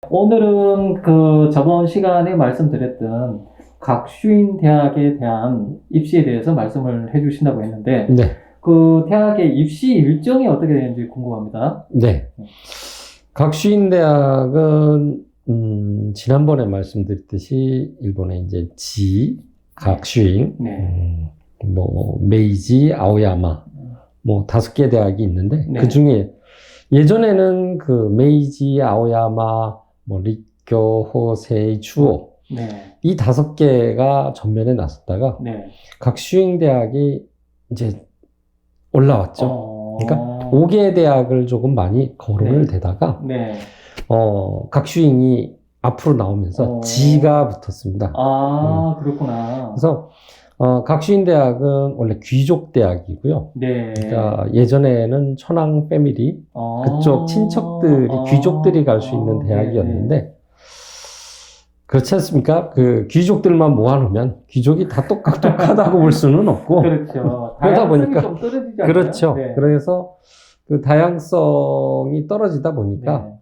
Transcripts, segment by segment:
오늘은 그 저번 시간에 말씀드렸던 각슈인 대학에 대한 입시에 대해서 말씀을 해주신다고 했는데, 네, 그 대학의 입시 일정이 어떻게 되는지 궁금합니다. 네. 각슈인 대학은 지난번에 말씀드렸듯이 일본의 이제 각슈인, 네. 메이지, 아오야마, 뭐 5개 대학이 있는데 네. 그 중에 예전에는 그 메이지, 아오야마, 뭐 리쿄, 호세이, 추오 네. 이 5개가 전면에 나섰다가 네. 각슈인 대학이 이제 올라왔죠. 그러니까 5개 대학을 조금 많이 거론을 네. 대다가 네. 각슈인이 앞으로 나오면서 지가 붙었습니다. 그렇구나. 그래서 각슈인 대학은 원래 귀족 대학이고요. 네. 그러니까 예전에는 천황 패밀리 그쪽 친척들이 귀족들이 갈 수 있는 대학이었는데 그렇지 않습니까? 그 귀족들만 모아놓으면 귀족이 다 똑똑하다고 볼 수는 없고 그렇죠. 그러다 보니까 좀 떨어지지 않나요? 그렇죠. 네. 그래서 그 다양성이 떨어지다 보니까 네.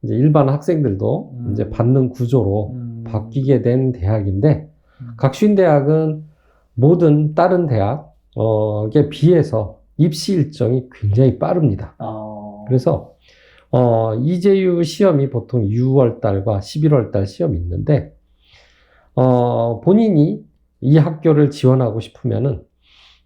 이제 일반 학생들도 이제 받는 구조로 바뀌게 된 대학인데 각슈인 대학은 모든 다른 대학에 비해서 입시 일정이 굉장히 빠릅니다. 그래서 이제유 시험이 보통 6월 달과 11월 달 시험이 있는데 본인이 이 학교를 지원하고 싶으면은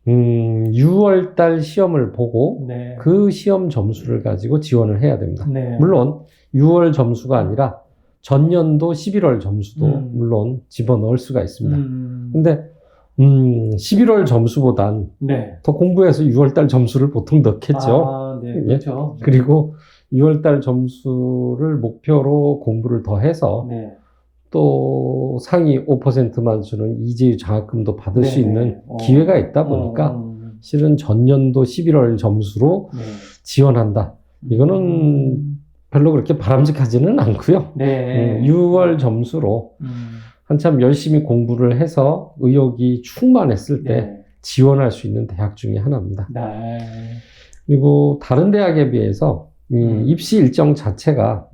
6월 달 시험을 보고 네. 그 시험 점수를 가지고 지원을 해야 됩니다. 네. 물론 6월 점수가 아니라 전년도 11월 점수도 물론 집어넣을 수가 있습니다. 근데 11월 점수보단 네. 더 공부해서 6월 달 점수를 보통 넣겠죠. 네, 그렇죠. 그리고 6월 달 점수를 목표로 공부를 더 해서 네. 또 상위 5%만 주는 이재유 장학금도 받을 수 있는 기회가 있다 보니까 실은 전년도 11월 점수로 지원한다. 이거는 별로 그렇게 바람직하지는 않고요. 네. 6월 점수로 한참 열심히 공부를 해서 의욕이 충만했을 때 지원할 수 있는 대학 중에 하나입니다. 네. 그리고 다른 대학에 비해서 입시 일정 자체가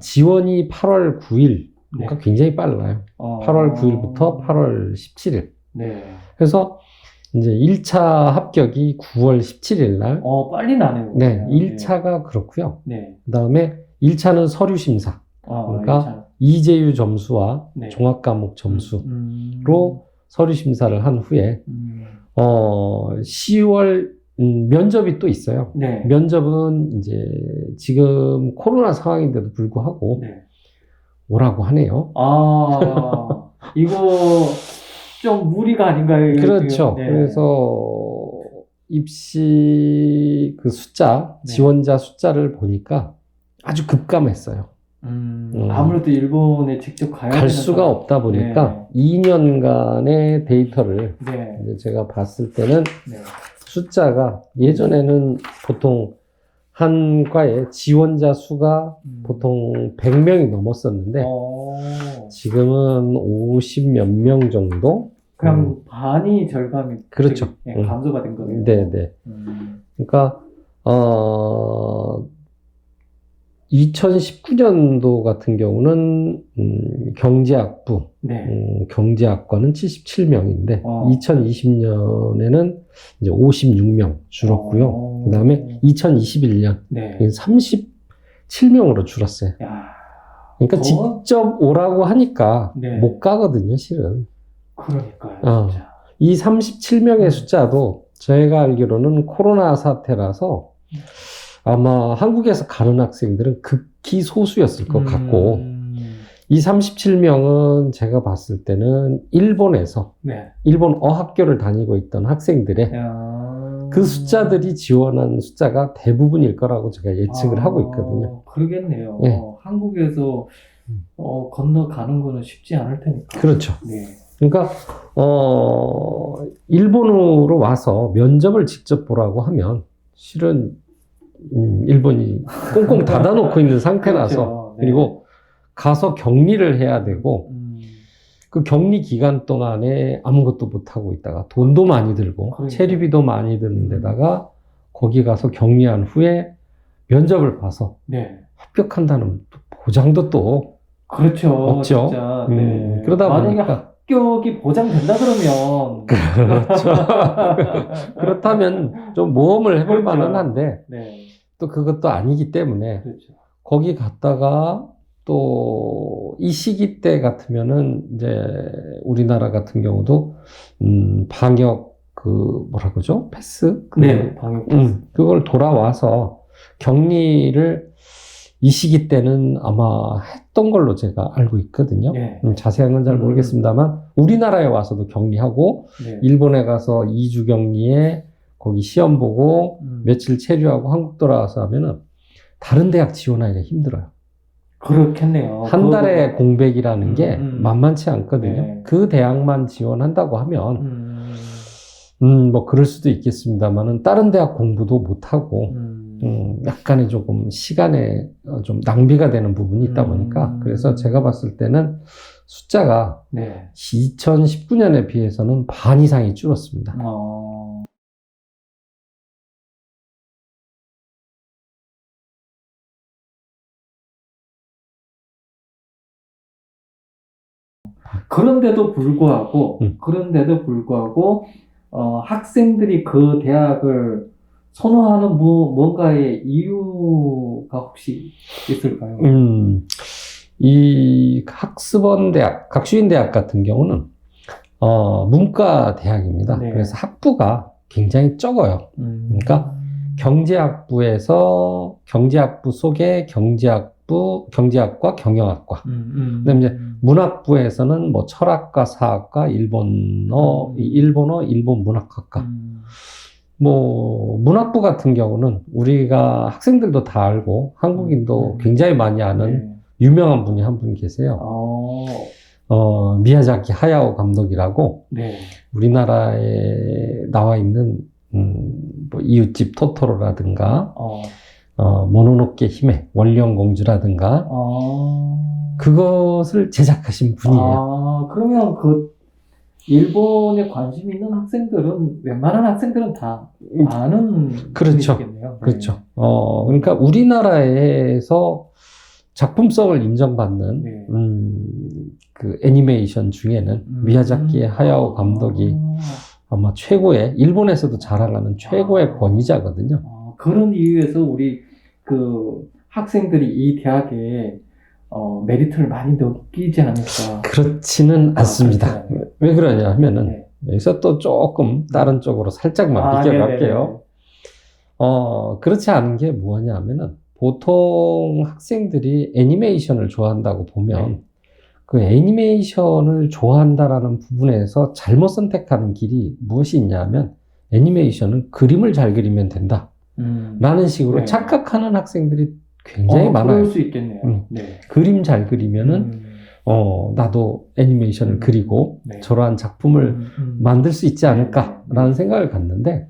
지원이 8월 9일, 그러니까 굉장히 빨라요. 8월 9일부터 8월 17일. 네. 그래서 이제 1차 합격이 9월 17일 날. 빨리 나네요. 네, 1차가 그렇고요. 네. 그 다음에 1차는 서류 심사. 그러니까 1차. 이재유 점수와 종합과목 점수로 서류 심사를 한 후에 10월 면접이 또 있어요. 네. 면접은 이제 지금 코로나 상황인데도 불구하고 오라고 하네요. 이거 좀 무리가 아닌가요? 그렇죠. 그래서 입시 그 숫자, 지원자 숫자를 보니까 아주 급감했어요. 아무래도 일본에 직접 갈 수가 없다 보니까 2년간의 데이터를 이제 제가 봤을 때는 숫자가 예전에는 보통 한 과에 지원자 수가 보통 100명이 넘었었는데 지금은 50 몇 명 정도? 그냥 반이 절감이 그렇죠. 감소가 된 거예요. 네네. 그러니까 2019년도 같은 경우는 경제학부, 경제학과는 77명인데 2020년에는 이제 56명 줄었고요. 그 다음에 2021년 37명으로 줄었어요. 그러니까 직접 오라고 하니까 못 가거든요, 실은. 그러니까요. 진짜. 이 37명의 숫자도 저희가 알기로는 코로나 사태라서 아마 한국에서 가는 학생들은 극히 소수였을 것 같고 이 37명은 제가 봤을 때는 일본에서 일본 어학교를 다니고 있던 학생들의 그 숫자들이 지원한 숫자가 대부분일 거라고 제가 예측을 하고 있거든요. 그러겠네요. 한국에서 건너가는 거는 쉽지 않을 테니까. 그렇죠. 그러니까 일본으로 와서 면접을 직접 보라고 하면 실은 일본이 꽁꽁 닫아놓고 있는 상태라서 그렇죠. 그리고 가서 격리를 해야 되고 그 격리 기간 동안에 아무것도 못하고 있다가 돈도 많이 들고 체류비도 많이 드는 데다가 거기 가서 격리한 후에 면접을 봐서 합격한다는 보장도 또 그렇죠. 없죠. 진짜. 네. 그러다 만약에 보니까 합격이 보장된다 그러면 그렇죠. 그렇다면 좀 모험을 해볼 그렇죠. 만은 한데 네. 또 그것도 아니기 때문에 그렇죠. 거기 갔다가 또 이 시기 때 같으면은 이제 우리나라 같은 경우도 방역 그 뭐라 그러죠? 패스? 네. 방역 패스. 그걸 돌아와서 격리를 이 시기 때는 아마 했던 걸로 제가 알고 있거든요. 네. 자세한 건 잘 모르겠습니다만 우리나라에 와서도 격리하고 네. 일본에 가서 2주 격리에 거기 시험 보고 며칠 체류하고 한국 돌아와서 하면은 다른 대학 지원하기가 힘들어요. 그렇겠네요. 한 달에 공백이라는 게 만만치 않거든요. 네. 그 대학만 지원한다고 하면 뭐 그럴 수도 있겠습니다만은 다른 대학 공부도 못하고 약간의 조금 시간에 좀 낭비가 되는 부분이 있다 보니까 그래서 제가 봤을 때는 숫자가 네. 2019년에 비해서는 반 이상이 줄었습니다. 그런데도 불구하고 학생들이 그 대학을 선호하는 뭔가의 이유가 혹시 있을까요? 이 학습원 대학, 각슈인 대학 같은 경우는 문과 대학입니다. 네. 그래서 학부가 굉장히 적어요. 그러니까 경제학부에서 경제학부 속에 경제학과 경영학과. 그다음에 이제 문학부에서는 뭐 철학과, 사학과, 일본 문학학과. 뭐 문학부 같은 경우는 우리가 학생들도 다 알고 한국인도 굉장히 많이 아는 유명한 분이 한 분 계세요. 미야자키 하야오 감독이라고 네. 우리나라에 나와 있는 뭐 이웃집 토토로라든가 모노노케 히메 원령공주라든가 그것을 제작하신 분이에요. 그러면 그 일본에 관심 있는 학생들은 웬만한 학생들은 다 아는 그렇죠. 분이시겠네요. 그렇죠. 그러니까 우리나라에서 작품성을 인정받는 그 애니메이션 중에는 미야자키 하야오 감독이 아마 최고의 일본에서도 자랑하는 최고의 권위자거든요. 그런 이유에서 우리 그 학생들이 이 대학에 메리트를 많이 느끼지 않을까? 그렇지는 않습니다. 왜 그러냐 하면은 여기서 또 조금 다른 쪽으로 살짝만 비껴갈게요. 그렇지 않은 게 뭐냐 하면은 보통 학생들이 애니메이션을 좋아한다고 보면 그 애니메이션을 좋아한다라는 부분에서 잘못 선택하는 길이 무엇이 있냐면 애니메이션은 그림을 잘 그리면 된다 라는 식으로 착각하는 학생들이 굉장히 많아요. 그럴 수 있겠네요. 그림 잘 그리면은 나도 애니메이션을 그리고 저러한 작품을 만들 수 있지 않을까라는 생각을 갖는데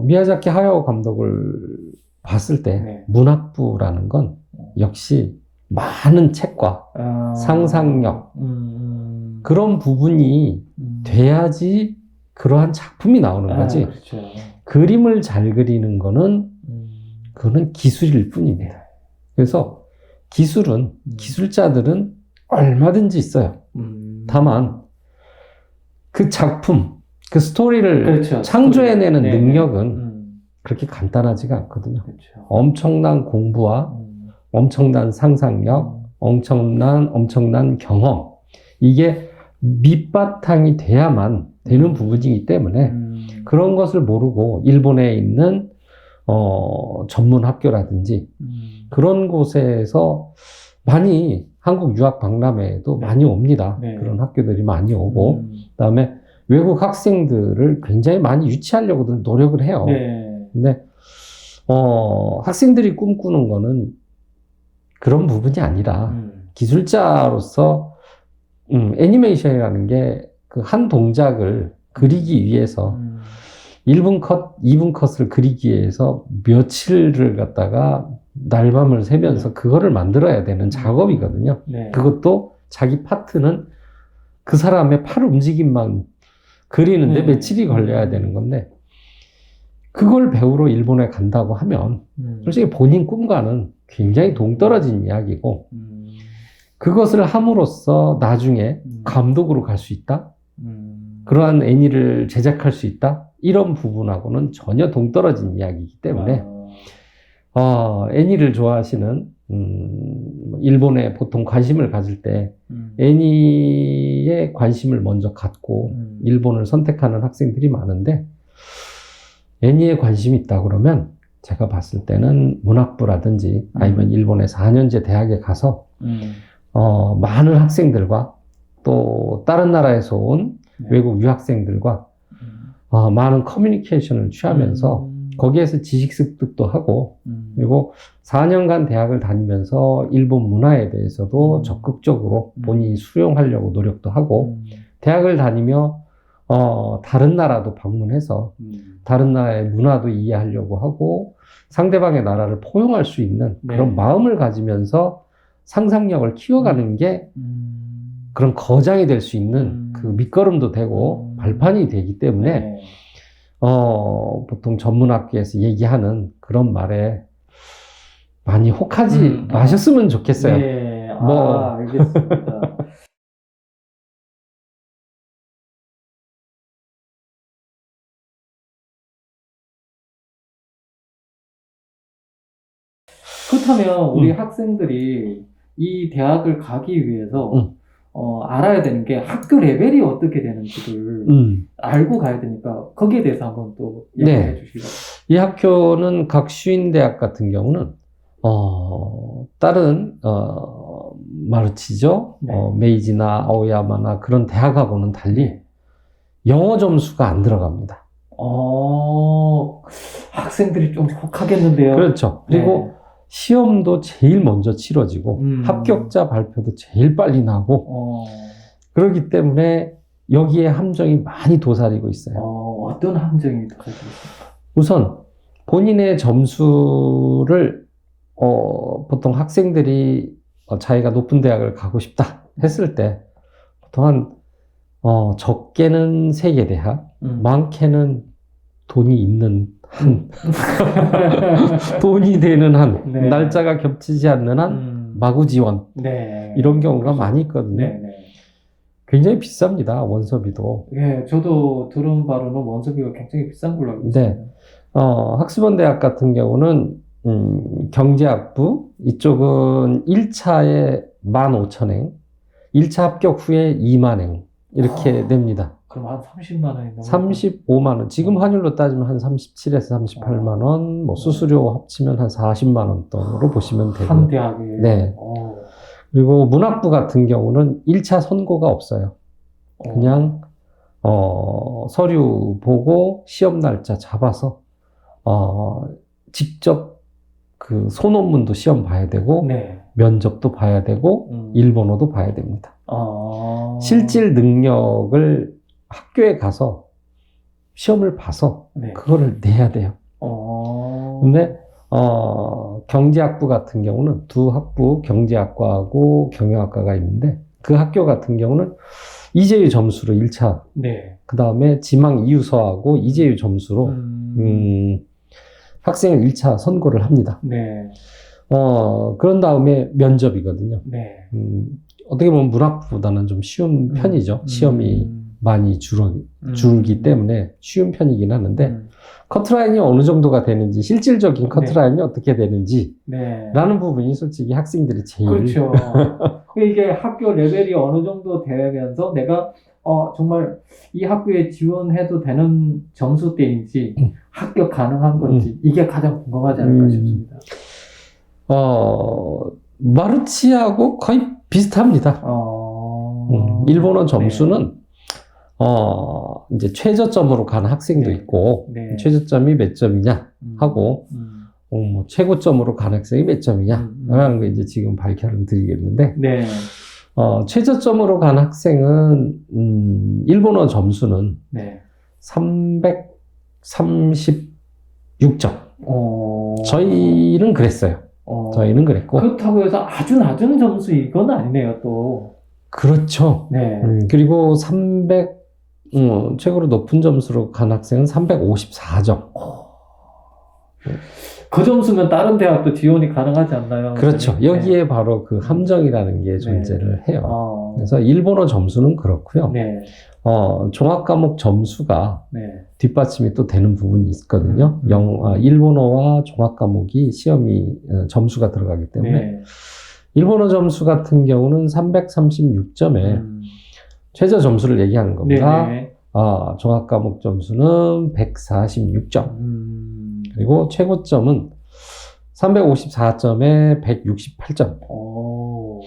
미야자키 하야오 감독을 봤을 때 문학부라는 건 역시 많은 책과 상상력 그런 부분이 돼야지 그러한 작품이 나오는 거지. 그렇죠. 그림을 잘 그리는 거는 그거는 기술일 뿐입니다. 그래서 기술자들은 얼마든지 있어요. 다만 그 작품, 그 스토리를 창조해내는 능력은 그렇게 간단하지가 않거든요. 엄청난 공부와 엄청난 상상력, 엄청난 경험, 이게 밑바탕이 돼야만 되는 부분이기 때문에 그런 것을 모르고 일본에 있는 전문 학교라든지 그런 곳에서 많이 한국 유학 박람회에도 많이 옵니다. 그런 학교들이 많이 오고 그다음에 외국 학생들을 굉장히 많이 유치하려고 노력을 해요. 근데 학생들이 꿈꾸는 거는 그런 부분이 아니라 기술자로서 애니메이션이라는 게 그 한 동작을 그리기 위해서 1분 컷, 2분 컷을 그리기 위해서 며칠을 갖다가 날밤을 새면서 그거를 만들어야 되는 작업이거든요. 그것도 자기 파트는 그 사람의 팔 움직임만 그리는데 며칠이 걸려야 되는 건데 그걸 배우러 일본에 간다고 하면 솔직히 본인 꿈과는 굉장히 동떨어진 이야기고 그것을 함으로써 나중에 감독으로 갈 수 있다? 그러한 애니를 제작할 수 있다? 이런 부분하고는 전혀 동떨어진 이야기이기 때문에 애니를 좋아하시는 일본에 보통 관심을 가질 때 애니에 관심을 먼저 갖고 일본을 선택하는 학생들이 많은데 애니에 관심이 있다 그러면 제가 봤을 때는 문학부라든지 아니면 일본의 4년제 대학에 가서 많은 학생들과 또 다른 나라에서 온 외국 유학생들과 많은 커뮤니케이션을 취하면서 거기에서 지식 습득도 하고 그리고 4년간 대학을 다니면서 일본 문화에 대해서도 적극적으로 본인이 수용하려고 노력도 하고 대학을 다니며 다른 나라도 방문해서 다른 나라의 문화도 이해하려고 하고 상대방의 나라를 포용할 수 있는 그런 마음을 가지면서 상상력을 키워가는 게 그런 거장이 될 수 있는 그 밑거름도 되고 발판이 되기 때문에 보통 전문학계에서 얘기하는 그런 말에 많이 혹하지 마셨으면 좋겠어요. 네, 알겠습니다. 그렇다면 우리 학생들이 이 대학을 가기 위해서 알아야 되는 게 학교 레벨이 어떻게 되는지를 알고 가야 되니까 거기에 대해서 한번 또 얘기해 주시죠. 이 학교는 각 슈인대학 같은 경우는 다른 마루치죠, 메이지나 아오야마나 그런 대학하고는 달리 영어 점수가 안 들어갑니다. 학생들이 좀 혹하겠는데요. 그렇죠. 그리고 시험도 제일 먼저 치러지고 합격자 발표도 제일 빨리 나고 그렇기 때문에 여기에 함정이 많이 도사리고 있어요. 어떤 함정이 도사리고 있습니까? 우선 본인의 점수를 보통 학생들이 자기가 높은 대학을 가고 싶다 했을 때 보통 한 적게는 세계대학, 많게는 돈이 있는 한 돈이 되는 한 날짜가 겹치지 않는 한 마구 지원 이런 경우가 많이 있거든요. 굉장히 비쌉니다, 원서비도. 예, 저도 들은 바로는 원서비가 굉장히 비싼 걸로 알고 있습니다. 학습원대학 같은 경우는 경제학부 이쪽은 1차에 15,000엔, 1차 합격 후에 20,000엔 이렇게 됩니다. 그럼 한 30만 원이 넘어요? 35만 원. 지금 환율로 따지면 한 37에서 38만 원, 뭐 수수료 합치면 한 40만 원 돈으로 보시면 되고요. 한 대학에. 네. 그리고 문학부 같은 경우는 1차 선고가 없어요. 그냥 서류 보고 시험 날짜 잡아서 직접 그 소논문도 시험 봐야 되고 면접도 봐야 되고 일본어도 봐야 됩니다. 실질 능력을 학교에 가서 시험을 봐서 그거를 내야 돼요. 근데 경제학부 같은 경우는 두 학부 경제학과하고 경영학과가 있는데 그 학교 같은 경우는 이재유 점수로 1차 그 다음에 지망 이유서하고 이재유 점수로 학생을 1차 선고를 합니다. 그런 다음에 면접이거든요. 어떻게 보면 문학부보다는 좀 쉬운 편이죠. 시험이 많이 줄기 때문에 쉬운 편이긴 하는데 커트라인이 어느 정도가 되는지 실질적인 커트라인이 어떻게 되는지 라는 부분이 솔직히 학생들이 제일 그렇죠. 이게 학교 레벨이 어느 정도 되면서 내가 정말 이 학교에 지원해도 되는 점수대인지 합격 가능한 건지 이게 가장 궁금하지 않을까 싶습니다. 마루치하고 거의 비슷합니다. 일본어 점수는 이제 최저점으로 가는 학생도 있고 최저점이 몇 점이냐 하고 뭐 최고점으로 가는 학생이 몇 점이냐 라는 거 이제 지금 발표를 드리겠는데 최저점으로 간 학생은 일본어 점수는 336점. 저희는 그랬어요. 저희는 그랬고. 그렇다고 해서 아주 낮은 점수 이건 아니네요, 또. 그렇죠. 그리고 최고로 높은 점수로 간 학생은 354점. 그 점수면 다른 대학도 지원이 가능하지 않나요? 그렇죠. 네. 여기에 바로 그 함정이라는 게 존재를 해요. 어, 그래서 일본어 점수는 그렇고요. 네. 종합 과목 점수가 네. 뒷받침이 또 되는 부분이 있거든요. 일본어와 종합 과목이 시험이 점수가 들어가기 때문에 네. 일본어 점수 같은 경우는 336점에 최저 점수를 얘기하는 겁니다. 네네. 종합 과목 점수는 146점. 그리고 최고점은 354점에 168점. 오.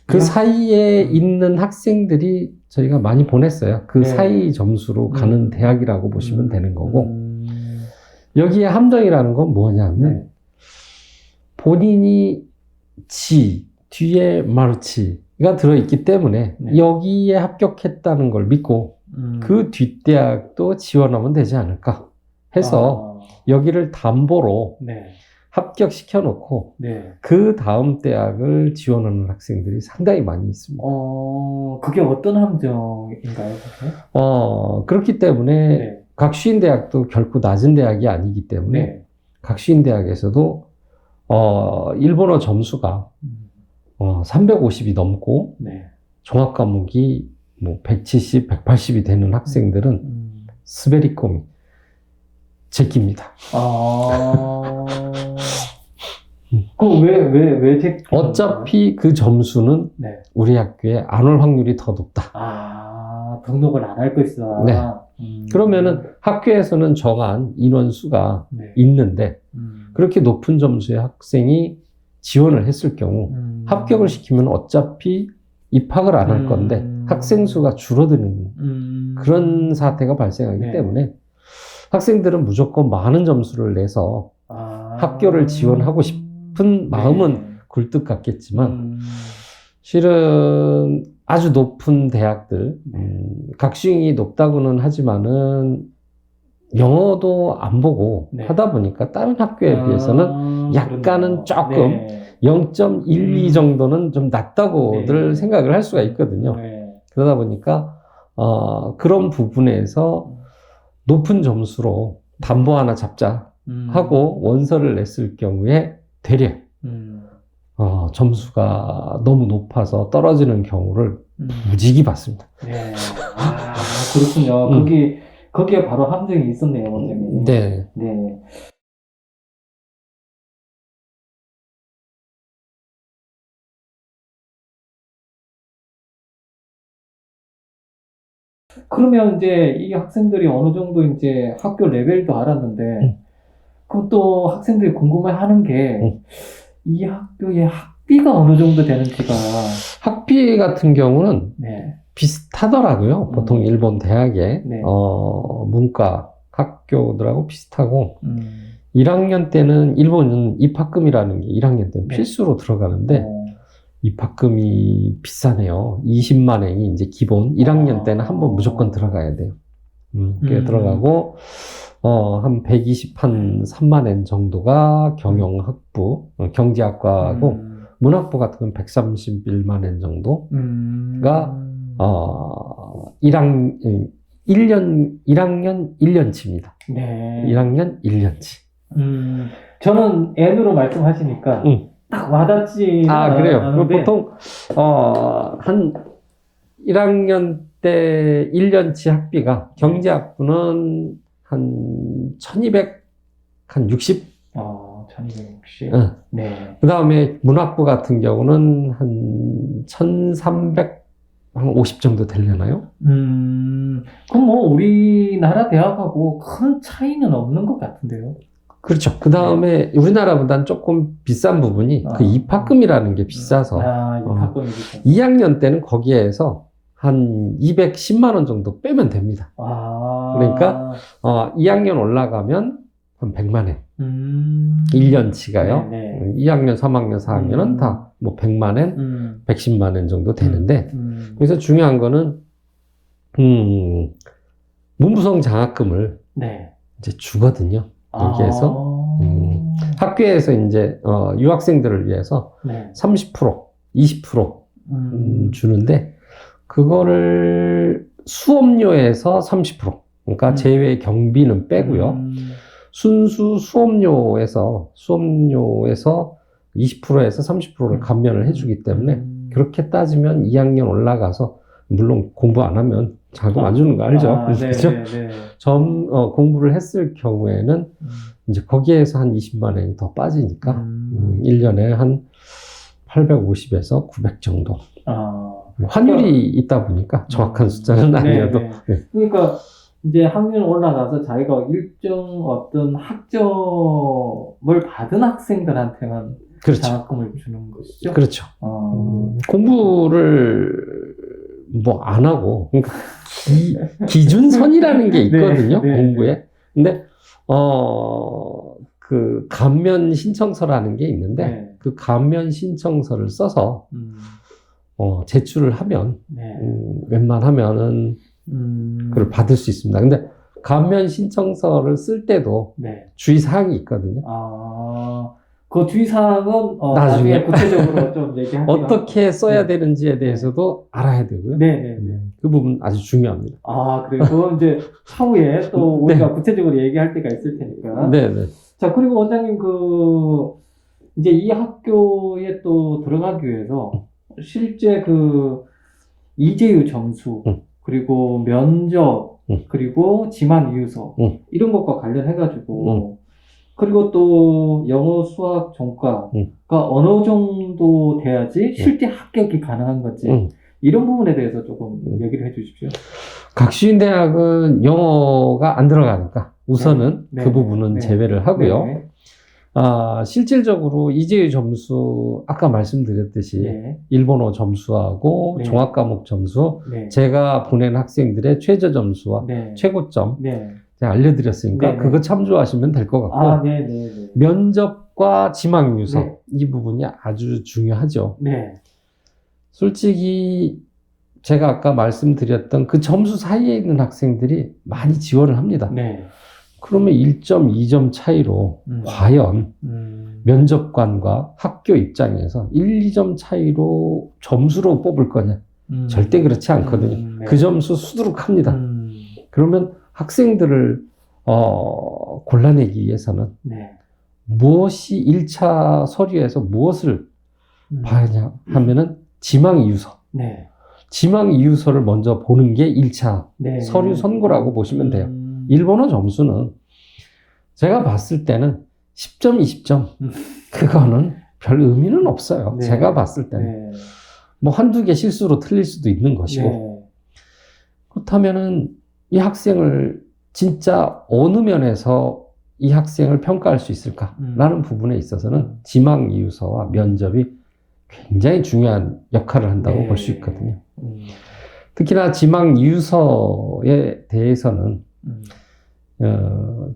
그 사이에 있는 학생들이 저희가 많이 보냈어요. 그 네. 사이 점수로 가는 대학이라고 보시면 되는 거고, 음. 여기에 함정이라는 건 뭐냐면, 네. 본인이 뒤에 마르치가 들어있기 때문에 네. 여기에 합격했다는 걸 믿고 그 뒷대학도 지원하면 되지 않을까 해서 여기를 담보로 네. 합격시켜 놓고 네. 그 다음 대학을 지원하는 학생들이 상당히 많이 있습니다. 그게 어떤 함정인가요, 그게? 그렇기 때문에 네. 각슈인 대학도 결코 낮은 대학이 아니기 때문에 네. 각슈인 대학에서도 일본어 점수가 350이 넘고 네. 종합 과목이 뭐 170, 180이 되는 학생들은 스베리꼼이 제낍니다. 왜 제끼는 어차피 그 점수는 네. 우리 학교에 안 올 확률이 더 높다. 등록을 안 할 것이다. 네. 그러면은 학교에서는 정한 인원수가 네. 있는데 그렇게 높은 점수의 학생이 지원을 했을 경우 합격을 시키면 어차피 입학을 안 할 건데 학생 수가 줄어드는 그런 사태가 발생하기 네. 때문에 학생들은 무조건 많은 점수를 내서 학교를 지원하고 싶은 마음은 굴뚝 같겠지만 실은 아주 높은 대학들, 각수잉이 높다고는 하지만은 영어도 안 보고 네. 하다 보니까 다른 학교에 비해서는 약간은 조금 네. 0.12 정도는 좀 낮다고들 네. 생각을 할 수가 있거든요. 네. 그러다 보니까 그런 부분에서 높은 점수로 담보 하나 잡자 하고 원서를 냈을 경우에 되려 점수가 너무 높아서 떨어지는 경우를 무지개 봤습니다. 네. 그렇군요. 거기에 바로 함정이 있었네요, 원장님. 네. 네. 그러면 이제 이 학생들이 어느 정도 이제 학교 레벨도 알았는데, 그럼 또 학생들이 궁금해하는 게, 이 학교의 학비가 어느 정도 되는지가. 학비 같은 경우는 네. 비슷하더라고요. 보통 일본 대학의 네. 문과 학교들하고 비슷하고 1학년 때는 일본은 입학금이라는 게 1학년 때는 네. 필수로 들어가는데 입학금이 비싸네요. 20만 엔이 이제 기본. 1학년 때는 한번 무조건 들어가야 돼요. 그게 들어가고 한 123만 엔 정도가 경영학부, 경제학과고 문학부 같은 건 131만 엔 정도가 1학년 1년치입니다. 네. 1학년 1년치. 저는 N으로 말씀하시니까 딱 와닿지. 그래요. 않은데. 보통 한 1학년 때 1년치 학비가 경제학부는 한 1260? 1260. 네. 그 다음에 문학부 같은 경우는 한 1350 정도 되려나요? 그럼 뭐 우리나라 대학하고 큰 차이는 없는 것 같은데요. 그렇죠. 그 다음에 우리나라보다는 조금 비싼 부분이 그 입학금이라는 게 비싸서 입학금이 비싸. 2학년 때는 거기에서 한 210만 원 정도 빼면 됩니다. 그러니까 2학년 올라가면 한 100만 엔. 1년치가요. 네. 2학년, 3학년, 4학년은 다 뭐 100만 엔, 110만 엔 정도 되는데 그래서 중요한 거는 문부성 장학금을 네. 이제 주거든요. 여기에서 학교에서 이제 유학생들을 위해서 네. 30%, 20% 주는데 그거를 수업료에서 30%, 그러니까 제외 경비는 빼고요. 순수 수업료에서 20%에서 30%를 감면을 해주기 때문에 그렇게 따지면 2학년 올라가서 물론 공부 안 하면 자금 안 주는 거 알죠? 네, 그죠? 네, 네. 공부를 했을 경우에는 이제 거기에서 한 20만 원이 더 빠지니까 1년에 한 850에서 900 정도. 환율이 있다 보니까 정확한 숫자는 아니어도. 네, 네. 그러니까 이제 학년 올라가서 자기가 일정 어떤 학점을 받은 학생들한테만 그렇죠. 장학금을 주는 것이죠. 그렇죠. 공부를 뭐 안 하고, 그러니까 기준선이라는 게 있거든요, 네, 네, 공부에. 근데, 그 감면 신청서라는 게 있는데, 네. 그 감면 신청서를 써서, 제출을 하면, 네. 웬만하면은, 그걸 받을 수 있습니다. 근데 감면 신청서를 쓸 때도 네. 주의사항이 있거든요. 그 주의사항은 나중에 나중에 구체적으로 좀 얘기할게요. 어떻게 써야 되는지에 대해서도 알아야 되고요. 네. 그 부분 아주 중요합니다. 그리고 이제 차후에 또 우리가 구체적으로 얘기할 때가 있을 테니까. 네네. 자, 그리고 원장님 이제 이 학교에 또 들어가기 위해서 실제 이재유 점수, 그리고 면접, 그리고 지망 이유서, 이런 것과 관련해가지고, 그리고 또 영어, 수학, 종가가 어느 정도 돼야지 실제 합격이 가능한 건지, 이런 부분에 대해서 조금 얘기를 해 주십시오. 각수인대학은 영어가 안 들어가니까 우선은 그 부분은 제외를 하고요. 실질적으로 이재유 점수, 아까 말씀드렸듯이 일본어 점수하고 종합과목 점수, 제가 보낸 학생들의 최저 점수와 최고점 제가 알려드렸으니까 그거 참조하시면 될 것 같고, 면접과 지망유서 이 부분이 아주 중요하죠. 솔직히 제가 아까 말씀드렸던 그 점수 사이에 있는 학생들이 많이 지원을 합니다. 그러면 1점, 2점 차이로 과연 면접관과 학교 입장에서 1, 2점 차이로 점수로 뽑을 거냐? 절대 그렇지 않거든요. 그 점수 수두룩합니다. 그러면 학생들을 골라내기 위해서는 무엇이 1차 서류에서 무엇을 봐야 하면은 지망 이유서. 지망 이유서를 먼저 보는 게 1차 서류 선고라고 보시면 돼요. 일본어 점수는 제가 봤을 때는 10점, 20점 그거는 별 의미는 없어요. 제가 봤을 때는 뭐 한두 개 실수로 틀릴 수도 있는 것이고, 그렇다면은 이 학생을 진짜 어느 면에서 이 학생을 평가할 수 있을까라는 부분에 있어서는 지망 이유서와 면접이 굉장히 중요한 역할을 한다고 볼 수 있거든요. 특히나 지망 이유서에 대해서는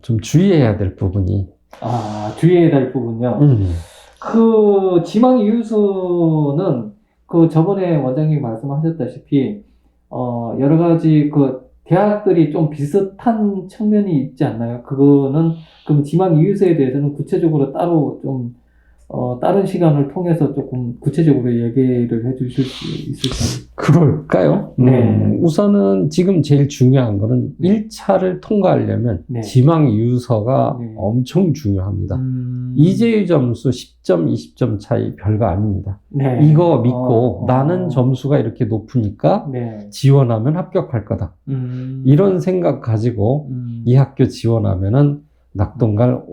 좀 주의해야 될 부분이. 주의해야 될 부분요. 그 지망 이유서는 저번에 원장님이 말씀하셨다시피 여러 가지 대학들이 좀 비슷한 측면이 있지 않나요? 그럼 지망 이유서에 대해서는 구체적으로 따로 좀 다른 시간을 통해서 조금 구체적으로 얘기를 해 주실 수 있을까요? 그럴까요? 우선은 지금 제일 중요한 거는 1차를 통과하려면 지망 이유서가 엄청 중요합니다. 이재유 점수 10점, 20점 차이 별거 아닙니다. 이거 믿고 나는 점수가 이렇게 높으니까 지원하면 합격할 거다. 이런 생각 가지고 이 학교 지원하면은 낙동강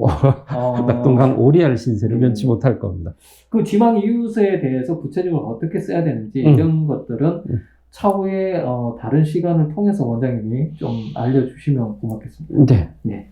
오리알 신세를 면치 못할 겁니다. 그 지망 이유서에 대해서 구체적으로 어떻게 써야 되는지 이런 것들은 차후에 다른 시간을 통해서 원장님이 좀 알려주시면 고맙겠습니다. 네.